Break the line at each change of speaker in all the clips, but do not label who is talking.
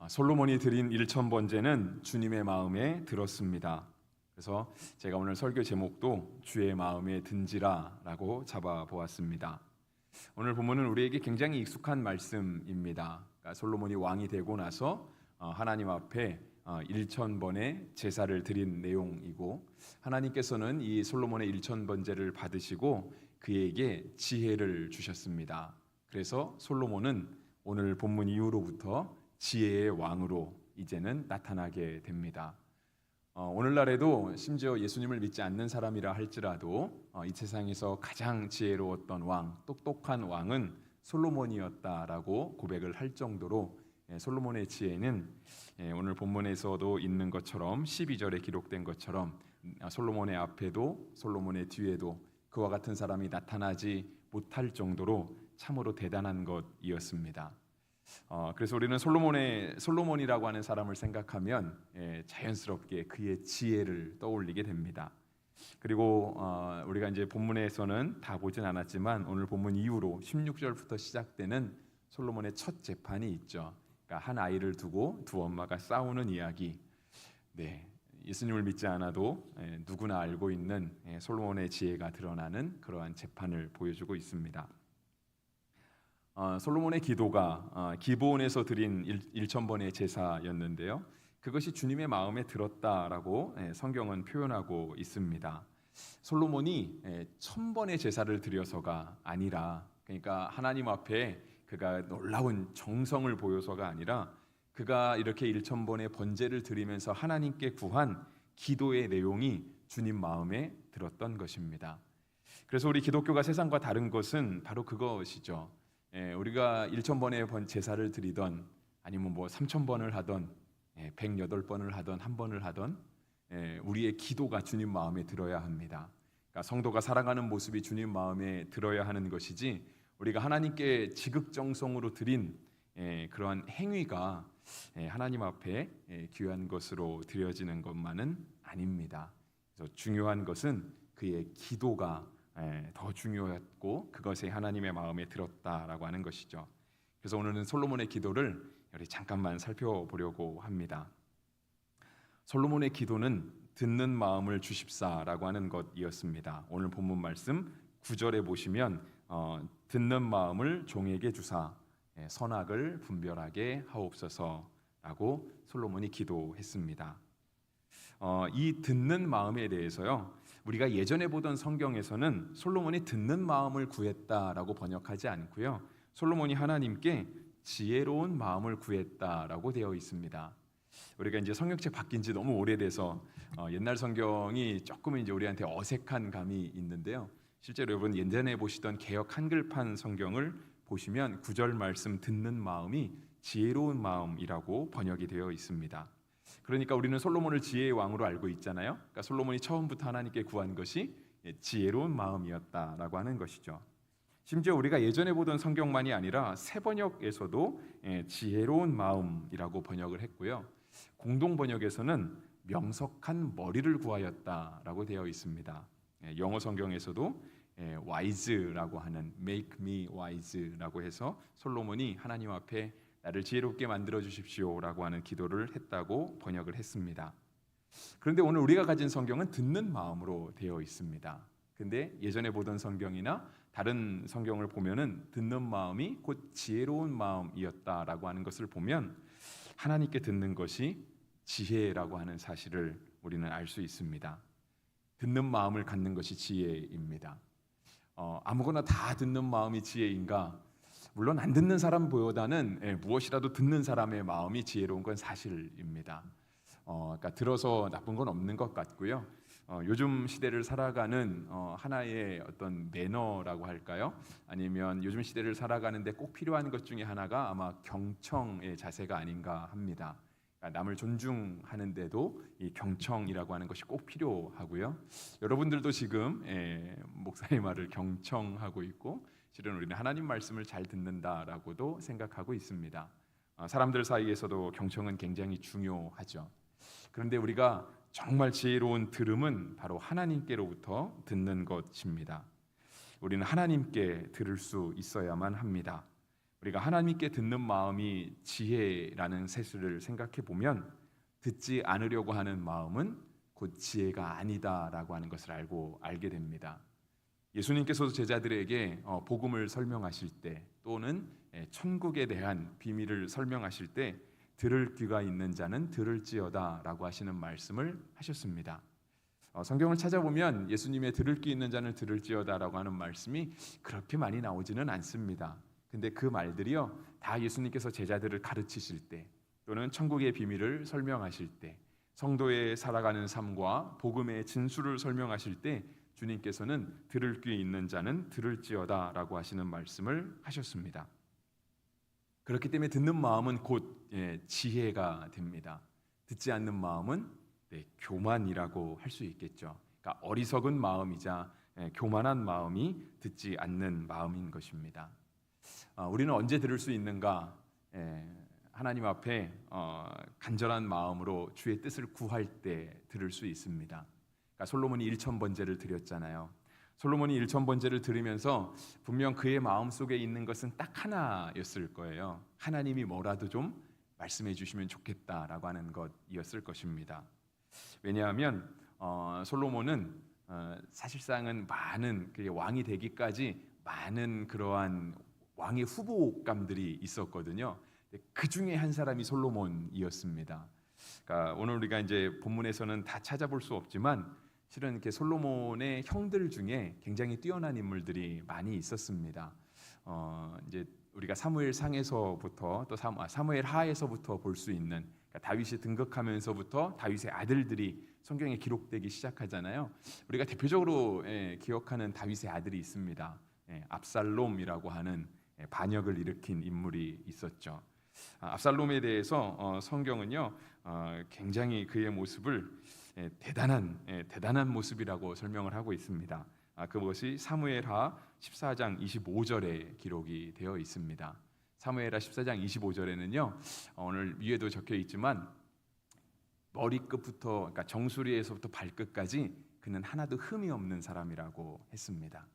솔로몬이 드린 일천번제는 주님의 마음에 들었습니다. 그래서 제가 오늘 설교 제목도 주의 마음에 든지라라고 잡아보았습니다. 오늘 본문은 우리에게 굉장히 익숙한 말씀입니다. 그러니까 솔로몬이 왕이 되고 나서 하나님 앞에 일천번의 제사를 드린 내용이고, 하나님께서는 이 솔로몬의 일천번제를 받으시고 그에게 지혜를 주셨습니다. 그래서 솔로몬은 오늘 본문 이후로부터 지혜의 왕으로 이제는 나타나게 됩니다. 오늘날에도 심지어 예수님을 믿지 않는 사람이라 할지라도 이 세상에서 가장 지혜로웠던 왕, 똑똑한 왕은 솔로몬이었다라고 고백을 할 정도로 솔로몬의 지혜는 오늘 본문에서도 있는 것처럼 12절에 기록된 것처럼 솔로몬의 앞에도 솔로몬의 뒤에도 그와 같은 사람이 나타나지 못할 정도로 참으로 대단한 것이었습니다. 그래서 우리는 솔로몬이라고 하는 사람을 생각하면 자연스럽게 그의 지혜를 떠올리게 됩니다. 그리고 우리가 이제 본문에서는 다 보진 않았지만 오늘 본문 이후로 16절부터 시작되는 솔로몬의 첫 재판이 있죠. 그러니까 한 아이를 두고 두 엄마가 싸우는 이야기. 예수님을 믿지 않아도 누구나 알고 있는 솔로몬의 지혜가 드러나는 그러한 재판을 보여주고 있습니다. 솔로몬의 기도가 기브온에서 드린 일천번의 제사였는데요, 그것이 주님의 마음에 들었다라고 성경은 표현하고 있습니다. 솔로몬이 1000번의 제사를 드려서가 아니라, 그러니까 하나님 앞에 그가 놀라운 정성을 보여서가 아니라 그가 이렇게 1000번의 번제를 드리면서 하나님께 구한 기도의 내용이 주님 마음에 들었던 것입니다. 그래서 우리 기독교가 세상과 다른 것은 바로 그것이죠. 우리가 1000번의 제사를 드리던, 아니면 3000번을 하던, 108번을 하던, 1번을 하던, 우리의 기도가 주님 마음에 들어야 합니다. 그러니까 성도가 살아가는 모습이 주님 마음에 들어야 하는 것이지, 우리가 하나님께 지극정성으로 드린 그러한 행위가 하나님 앞에 귀한 것으로 드려지는 것만은 아닙니다. 그래서 중요한 것은 그의 기도가 더 중요했고 그것이 하나님의 마음에 들었다라고 하는 것이죠. 그래서 오늘은 솔로몬의 기도를 우리 잠깐만 살펴보려고 합니다. 솔로몬의 기도는 듣는 마음을 주십사라고 하는 것이었습니다. 오늘 본문 말씀 9절에 보시면 듣는 마음을 종에게 주사 선악을 분별하게 하옵소서라고 솔로몬이 기도했습니다. 이 듣는 마음에 대해서요, 우리가 예전에 보던 성경에서는 솔로몬이 듣는 마음을 구했다라고 번역하지 않고요, 솔로몬이 하나님께 지혜로운 마음을 구했다라고 되어 있습니다. 우리가 이제 성경책 바뀐 지 너무 오래돼서 옛날 성경이 조금은 이제 우리한테 어색한 감이 있는데요, 실제로 여러분 예전에 보시던 개역 한글판 성경을 보시면 9절 말씀 듣는 마음이 지혜로운 마음이라고 번역이 되어 있습니다. 그러니까 우리는 솔로몬을 지혜의 왕으로 알고 있잖아요. 그러니까 솔로몬이 처음부터 하나님께 구한 것이 지혜로운 마음이었다라고 하는 것이죠. 심지어 우리가 예전에 보던 성경만이 아니라 새 번역에서도 지혜로운 마음이라고 번역을 했고요, 공동 번역에서는 명석한 머리를 구하였다라고 되어 있습니다. 영어 성경에서도 wise라고 하는 make me wise라고 해서 솔로몬이 하나님 앞에 나를 지혜롭게 만들어 주십시오라고 하는 기도를 했다고 번역을 했습니다. 그런데 오늘 우리가 가진 성경은 듣는 마음으로 되어 있습니다. 근데 예전에 보던 성경이나 다른 성경을 보면은 듣는 마음이 곧 지혜로운 마음이었다라고 하는 것을 보면 하나님께 듣는 것이 지혜라고 하는 사실을 우리는 알 수 있습니다. 듣는 마음을 갖는 것이 지혜입니다. 아무거나 다 듣는 마음이 지혜인가? 물론 안 듣는 사람보다는 무엇이라도 듣는 사람의 마음이 지혜로운 건 사실입니다. 그러니까 들어서 나쁜 건 없는 것 같고요. 요즘 시대를 살아가는 하나의 어떤 매너라고 할까요? 아니면 요즘 시대를 살아가는데 꼭 필요한 것 중에 하나가 아마 경청의 자세가 아닌가 합니다. 그러니까 남을 존중하는데도 이 경청이라고 하는 것이 꼭 필요하고요. 여러분들도 지금 목사의 말을 경청하고 있고, 실은 우리는 하나님 말씀을 잘 듣는다라고도 생각하고 있습니다. 사람들 사이에서도 경청은 굉장히 중요하죠. 그런데 우리가 정말 지혜로운 들음은 바로 하나님께로부터 듣는 것입니다. 우리는 하나님께 들을 수 있어야만 합니다. 우리가 하나님께 듣는 마음이 지혜라는 사실을 생각해 보면 듣지 않으려고 하는 마음은 곧 지혜가 아니다라고 하는 것을 알게 됩니다. 예수님께서도 제자들에게 복음을 설명하실 때 또는 천국에 대한 비밀을 설명하실 때 들을 귀가 있는 자는 들을지어다라고 하시는 말씀을 하셨습니다. 성경을 찾아보면 예수님의 들을 귀 있는 자는 들을지어다라고 하는 말씀이 그렇게 많이 나오지는 않습니다. 근데 그 말들이요 다 예수님께서 제자들을 가르치실 때 또는 천국의 비밀을 설명하실 때 성도의 살아가는 삶과 복음의 진수를 설명하실 때 주님께서는 들을 귀 있는 자는 들을지어다라고 하시는 말씀을 하셨습니다. 그렇기 때문에 듣는 마음은 곧 지혜가 됩니다. 듣지 않는 마음은 교만이라고 할 수 있겠죠. 그러니까 어리석은 마음이자 교만한 마음이 듣지 않는 마음인 것입니다. 우리는 언제 들을 수 있는가? 하나님 앞에 간절한 마음으로 주의 뜻을 구할 때 들을 수 있습니다. 그러니까 솔로몬이 1,000번제를 드렸잖아요. 솔로몬이 1,000번제를 드리면서 분명 그의 마음속에 있는 것은 딱 하나였을 거예요. 하나님이 뭐라도 좀 말씀해 주시면 좋겠다라고 하는 것이었을 것입니다. 왜냐하면 솔로몬은 사실상은 많은 왕이 되기까지 많은 그러한 왕의 후보감들이 있었거든요. 그 중에 한 사람이 솔로몬이었습니다. 그러니까 오늘 우리가 이제 본문에서는 다 찾아볼 수 없지만 실은 이렇게 솔로몬의 형들 중에 굉장히 뛰어난 인물들이 많이 있었습니다. 이제 우리가 사무엘 상에서부터 또 사무엘 하에서부터 볼 수 있는 그러니까 다윗이 등극하면서부터 다윗의 아들들이 성경에 기록되기 시작하잖아요. 우리가 대표적으로 기억하는 다윗의 아들이 있습니다. 압살롬이라고 하는 반역을 일으킨 인물이 있었죠. 압살롬에 대해서 성경은요 굉장히 그의 모습을 대단한 모습이라고 설명을 하고 있습니다. 그것이 사무엘하 14장 25절에 기록이 되어 있습니다. 사무엘하 14장 25절에는요 오늘 위에도 적혀 있지만 머리끝부터 그러니까 정수리에서부터 발끝까지 그는 하나도 흠이 없는 사람이라고 했습니다.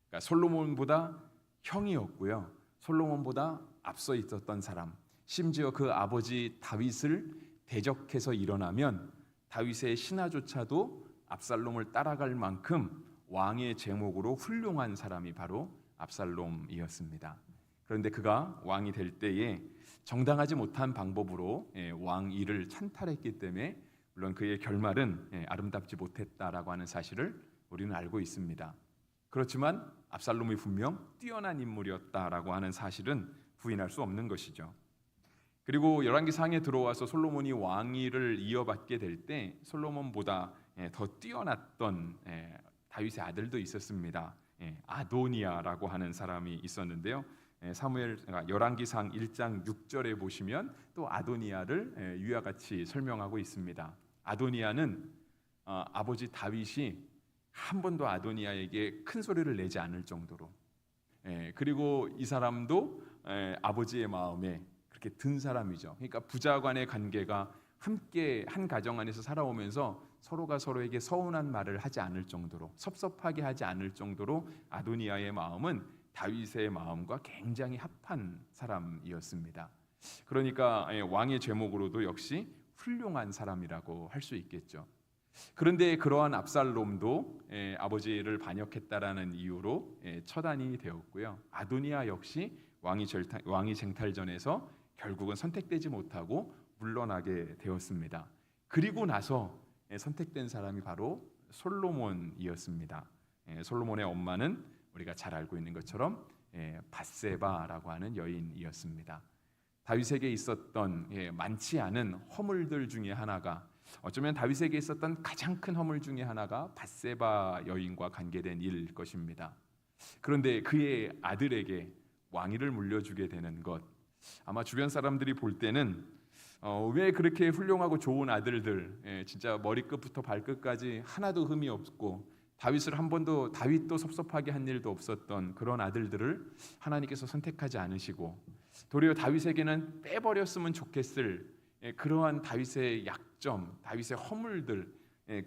그러니까 솔로몬보다 형이었고요. 솔로몬보다 앞서 있었던 사람, 심지어 그 아버지 다윗을 대적해서 일어나면 다윗의 신하조차도 압살롬을 따라갈 만큼 왕의 제목으로 훌륭한 사람이 바로 압살롬이었습니다. 그런데 그가 왕이 될 때에 정당하지 못한 방법으로 왕위를 찬탈했기 때문에 물론 그의 결말은 아름답지 못했다라고 하는 사실을 우리는 알고 있습니다. 그렇지만 압살롬이 분명 뛰어난 인물이었다라고 하는 사실은 부인할 수 없는 것이죠. 그리고 열왕기상에 들어와서 솔로몬이 왕위를 이어받게 될 때 솔로몬보다 더 뛰어났던 다윗의 아들도 있었습니다. 아도니아라고 하는 사람이 있었는데요. 열왕기상 1장 6절에 보시면 또 아도니아를 위와 같이 설명하고 있습니다. 아도니아는 아버지 다윗이 한 번도 아도니아에게 큰 소리를 내지 않을 정도로 그리고 이 사람도 아버지의 마음에 그렇게 든 사람이죠. 그러니까 부자 간의 관계가 함께 한 가정 안에서 살아오면서 서로가 서로에게 서운한 말을 하지 않을 정도로 섭섭하게 하지 않을 정도로 아도니아의 마음은 다윗의 마음과 굉장히 합한 사람이었습니다. 그러니까 왕의 제목으로도 역시 훌륭한 사람이라고 할 수 있겠죠. 그런데 그러한 압살롬도 아버지를 반역했다라는 이유로 처단이 되었고요. 아도니아 역시 왕위 쟁탈전에서 결국은 선택되지 못하고 물러나게 되었습니다. 그리고 나서 선택된 사람이 바로 솔로몬이었습니다. 솔로몬의 엄마는 우리가 잘 알고 있는 것처럼 밧세바라고 하는 여인이었습니다. 다윗에게 있었던 많지 않은 허물들 중에 하나가 어쩌면 다윗에게 있었던 가장 큰 허물 중에 하나가 밧세바 여인과 관계된 일일 것입니다. 그런데 그의 아들에게 왕위를 물려주게 되는 것, 아마 주변 사람들이 볼 때는 왜 그렇게 훌륭하고 좋은 아들들, 진짜 머리끝부터 발끝까지 하나도 흠이 없고 다윗도 섭섭하게 한 일도 없었던 그런 아들들을 하나님께서 선택하지 않으시고 도리어 다윗에게는 빼버렸으면 좋겠을 그러한 다윗의 약점, 다윗의 허물들,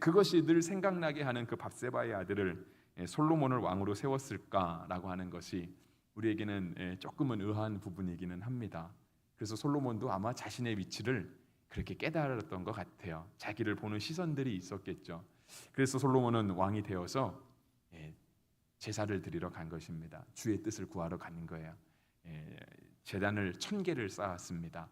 그것이 늘 생각나게 하는 그 밧세바의 아들을 솔로몬을 왕으로 세웠을까라고 하는 것이 우리에게는 조금은 의아한 부분이기는 합니다. 그래서 솔로몬도 아마 자신의 위치를 그렇게 깨달았던 것 같아요. 자기를 보는 시선들이 있었겠죠. 그래서 솔로몬은 왕이 되어서 제사를 드리러 간 것입니다. 주의 뜻을 구하러 가는 거예요. 제단을 1000개를 쌓았습니다.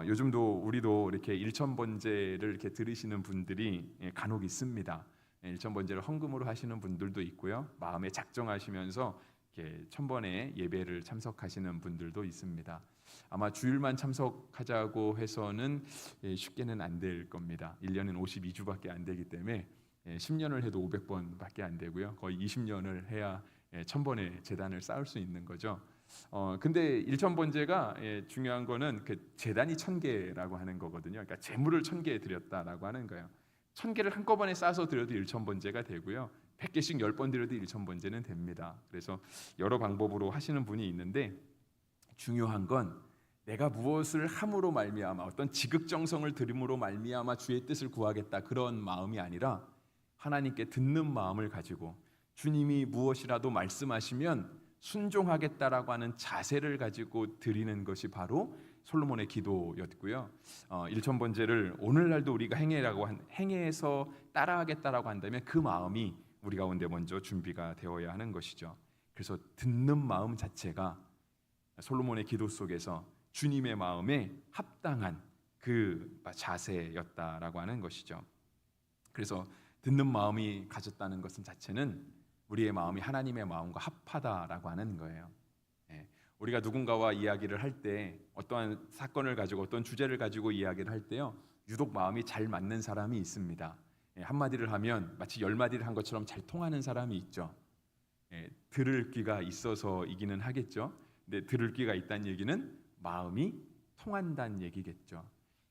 요즘도 우리도 이렇게 일천번제를 이렇게 들으시는 분들이 간혹 있습니다. 일천번제를 헌금으로 하시는 분들도 있고요. 마음에 작정하시면서 이렇게 1000번의 예배를 참석하시는 분들도 있습니다. 아마 주일만 참석하자고 해서는 쉽게는 안 될 겁니다. 1년은 52주밖에 안 되기 때문에 10년을 해도 500번밖에 안 되고요. 거의 20년을 해야 1000번의 제단을 쌓을 수 있는 거죠. 근데 일천번제가 중요한 거는 그 제단이 1000개라고 하는 거거든요. 그러니까 제물을 1000개 드렸다라고 하는 거예요. 1000개를 한꺼번에 쌓아서 드려도 일천번제가 되고요. 100개씩 10번 드려도 일천번제는 됩니다. 그래서 여러 방법으로 하시는 분이 있는데 중요한 건 내가 무엇을 함으로 말미암아 어떤 지극정성을 들임으로 말미암아 주의 뜻을 구하겠다 그런 마음이 아니라 하나님께 듣는 마음을 가지고 주님이 무엇이라도 말씀하시면 순종하겠다라고 하는 자세를 가지고 드리는 것이 바로 솔로몬의 기도였고요. 일천번제를 오늘날도 우리가 행해서 따라하겠다라고 한다면 그 마음이 우리 가운데 먼저 준비가 되어야 하는 것이죠. 그래서 듣는 마음 자체가 솔로몬의 기도 속에서 주님의 마음에 합당한 그 자세였다라고 하는 것이죠. 그래서 듣는 마음이 가졌다는 것은 자체는 우리의 마음이 하나님의 마음과 합하다라고 하는 거예요. 우리가 누군가와 이야기를 할 때 어떠한 사건을 가지고 어떤 주제를 가지고 이야기를 할 때요, 유독 마음이 잘 맞는 사람이 있습니다. 한마디를 하면 마치 10마디를 한 것처럼 잘 통하는 사람이 있죠. 들을 귀가 있어서이기는 하겠죠. 근데 들을 귀가 있다는 얘기는 마음이 통한다는 얘기겠죠.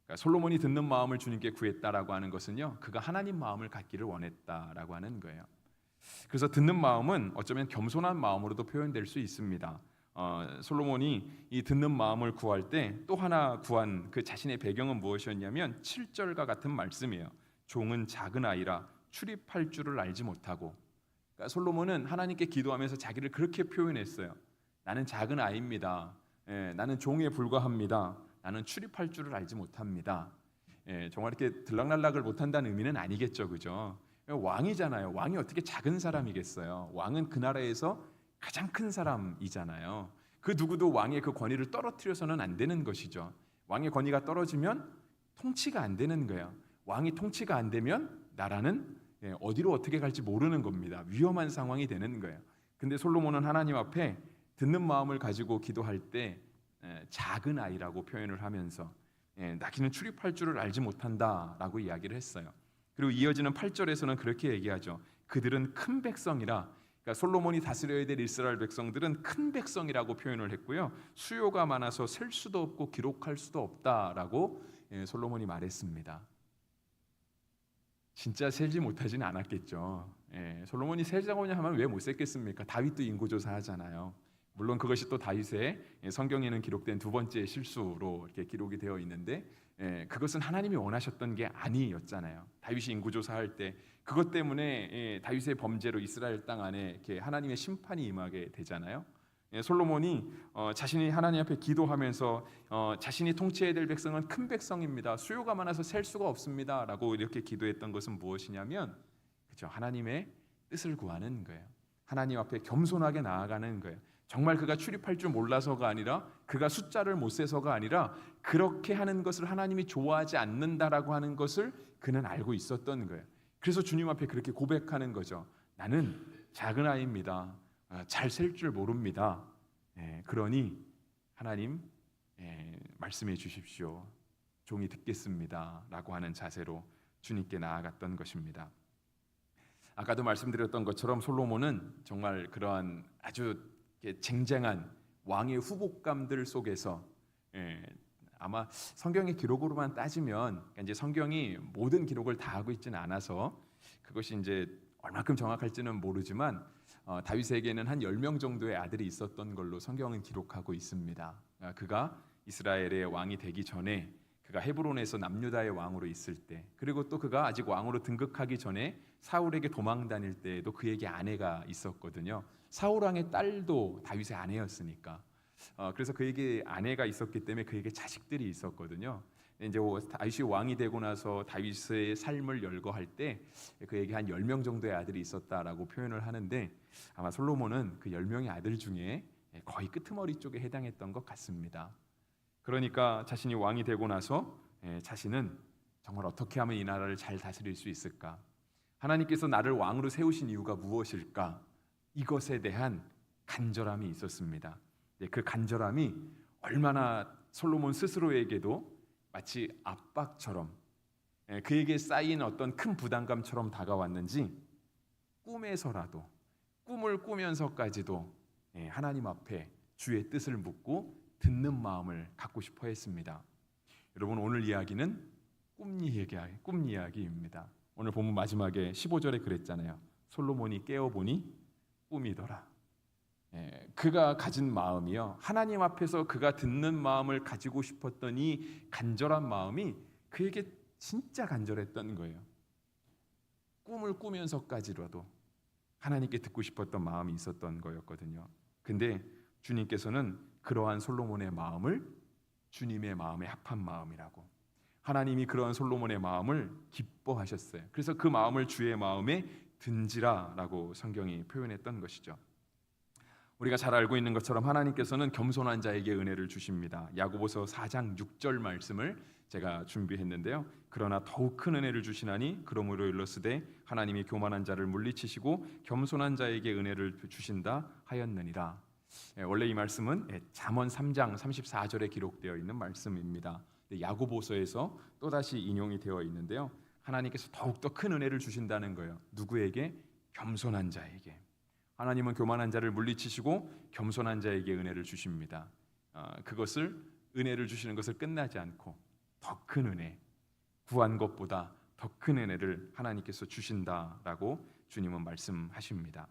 그러니까 솔로몬이 듣는 마음을 주님께 구했다라고 하는 것은요, 그가 하나님 마음을 갖기를 원했다라고 하는 거예요. 그래서 듣는 마음은 어쩌면 겸손한 마음으로도 표현될 수 있습니다. 솔로몬이 이 듣는 마음을 구할 때 또 하나 구한 그 자신의 배경은 무엇이었냐면 7절과 같은 말씀이에요. 종은 작은 아이라 출입할 줄을 알지 못하고. 그러니까 솔로몬은 하나님께 기도하면서 자기를 그렇게 표현했어요. 나는 작은 아이입니다. 나는 종에 불과합니다. 나는 출입할 줄을 알지 못합니다. 정말 이렇게 들락날락을 못한다는 의미는 아니겠죠, 그죠? 왕이잖아요. 왕이 어떻게 작은 사람이겠어요? 왕은 그 나라에서 가장 큰 사람이잖아요. 그 누구도 왕의 그 권위를 떨어뜨려서는 안 되는 것이죠. 왕의 권위가 떨어지면 통치가 안 되는 거예요. 왕이 통치가 안 되면 나라는 어디로 어떻게 갈지 모르는 겁니다. 위험한 상황이 되는 거예요. 근데 솔로몬은 하나님 앞에 듣는 마음을 가지고 기도할 때 작은 아이라고 표현을 하면서 나기는 출입할 줄을 알지 못한다라고 이야기를 했어요. 그리고 이어지는 8절에서는 그렇게 얘기하죠. 그들은 큰 백성이라. 그러니까 솔로몬이 다스려야 될 이스라엘 백성들은 큰 백성이라고 표현을 했고요. 수요가 많아서 셀 수도 없고 기록할 수도 없다라고 솔로몬이 말했습니다. 진짜 세지 못하지는 않았겠죠. 솔로몬이 세자고 하면 왜 못 셌겠습니까? 다윗도 인구조사하잖아요. 물론 그것이 또 다윗의 성경에는 기록된 두 번째 실수로 이렇게 기록이 되어 있는데 그것은 하나님이 원하셨던 게 아니었잖아요. 다윗이 인구조사할 때 그것 때문에 다윗의 범죄로 이스라엘 땅 안에 이렇게 하나님의 심판이 임하게 되잖아요. 솔로몬이 자신이 하나님 앞에 기도하면서 자신이 통치해야 될 백성은 큰 백성입니다. 수요가 많아서 셀 수가 없습니다라고 이렇게 기도했던 것은 무엇이냐면 그렇죠. 하나님의 뜻을 구하는 거예요. 하나님 앞에 겸손하게 나아가는 거예요. 정말 그가 출입할 줄 몰라서가 아니라 그가 숫자를 못 세서가 아니라 그렇게 하는 것을 하나님이 좋아하지 않는다라고 하는 것을 그는 알고 있었던 거예요. 그래서 주님 앞에 그렇게 고백하는 거죠. 나는 작은 아이입니다. 잘 셀 줄 모릅니다. 그러니 하나님 말씀해 주십시오. 종이 듣겠습니다. 라고 하는 자세로 주님께 나아갔던 것입니다. 아까도 말씀드렸던 것처럼 솔로몬은 정말 그러한 아주 쟁쟁한 왕의 후복감들 속에서 아마 성경의 기록으로만 따지면 이제 성경이 모든 기록을 다 하고 있지는 않아서 그것이 이제 얼마큼 정확할지는 모르지만 다윗에게는 한 10명 정도의 아들이 있었던 걸로 성경은 기록하고 있습니다. 그가 이스라엘의 왕이 되기 전에 그가 헤브론에서 남유다의 왕으로 있을 때, 그리고 또 그가 아직 왕으로 등극하기 전에 사울에게 도망 다닐 때에도 그에게 아내가 있었거든요. 사울 왕의 딸도 다윗의 아내였으니까. 그래서 그에게 아내가 있었기 때문에 그에게 자식들이 있었거든요. 이제 다윗이 왕이 되고 나서 다윗의 삶을 열거할 때 그에게 한 10명 정도의 아들이 있었다라고 표현을 하는데, 아마 솔로몬은 그 10명의 아들 중에 거의 끄트머리 쪽에 해당했던 것 같습니다. 그러니까 자신이 왕이 되고 나서 자신은 정말 어떻게 하면 이 나라를 잘 다스릴 수 있을까? 하나님께서 나를 왕으로 세우신 이유가 무엇일까? 이것에 대한 간절함이 있었습니다. 그 간절함이 얼마나 솔로몬 스스로에게도 마치 압박처럼, 그에게 쌓인 어떤 큰 부담감처럼 다가왔는지, 꿈에서라도, 꿈을 꾸면서까지도 하나님 앞에 주의 뜻을 묻고 듣는 마음을 갖고 싶어 했습니다. 여러분, 오늘 이야기는 꿈 이야기입니다. 오늘 본문 마지막에 15절에 그랬잖아요. 솔로몬이 깨어보니 꿈이더라. 그가 가진 마음이요, 하나님 앞에서 그가 듣는 마음을 가지고 싶었던 이 간절한 마음이 그에게 진짜 간절했던 거예요. 꿈을 꾸면서까지라도 하나님께 듣고 싶었던 마음이 있었던 거였거든요. 근데 주님께서는 그러한 솔로몬의 마음을 주님의 마음에 합한 마음이라고, 하나님이 그러한 솔로몬의 마음을 기뻐하셨어요. 그래서 그 마음을 주의 마음에 든지라라고 성경이 표현했던 것이죠. 우리가 잘 알고 있는 것처럼 하나님께서는 겸손한 자에게 은혜를 주십니다. 야고보서 4장 6절 말씀을 제가 준비했는데요. 그러나 더욱 큰 은혜를 주시나니 그러므로 일러스되 하나님이 교만한 자를 물리치시고 겸손한 자에게 은혜를 주신다 하였느니라. 원래 이 말씀은 잠언 3장 34절에 기록되어 있는 말씀입니다. 야고보서에서 또다시 인용이 되어 있는데요. 하나님께서 더욱더 큰 은혜를 주신다는 거예요. 누구에게? 겸손한 자에게. 하나님은 교만한 자를 물리치시고 겸손한 자에게 은혜를 주십니다. 그것을, 은혜를 주시는 것을 끝나지 않고 더 큰 은혜, 구한 것보다 더 큰 은혜를 하나님께서 주신다라고 주님은 말씀하십니다.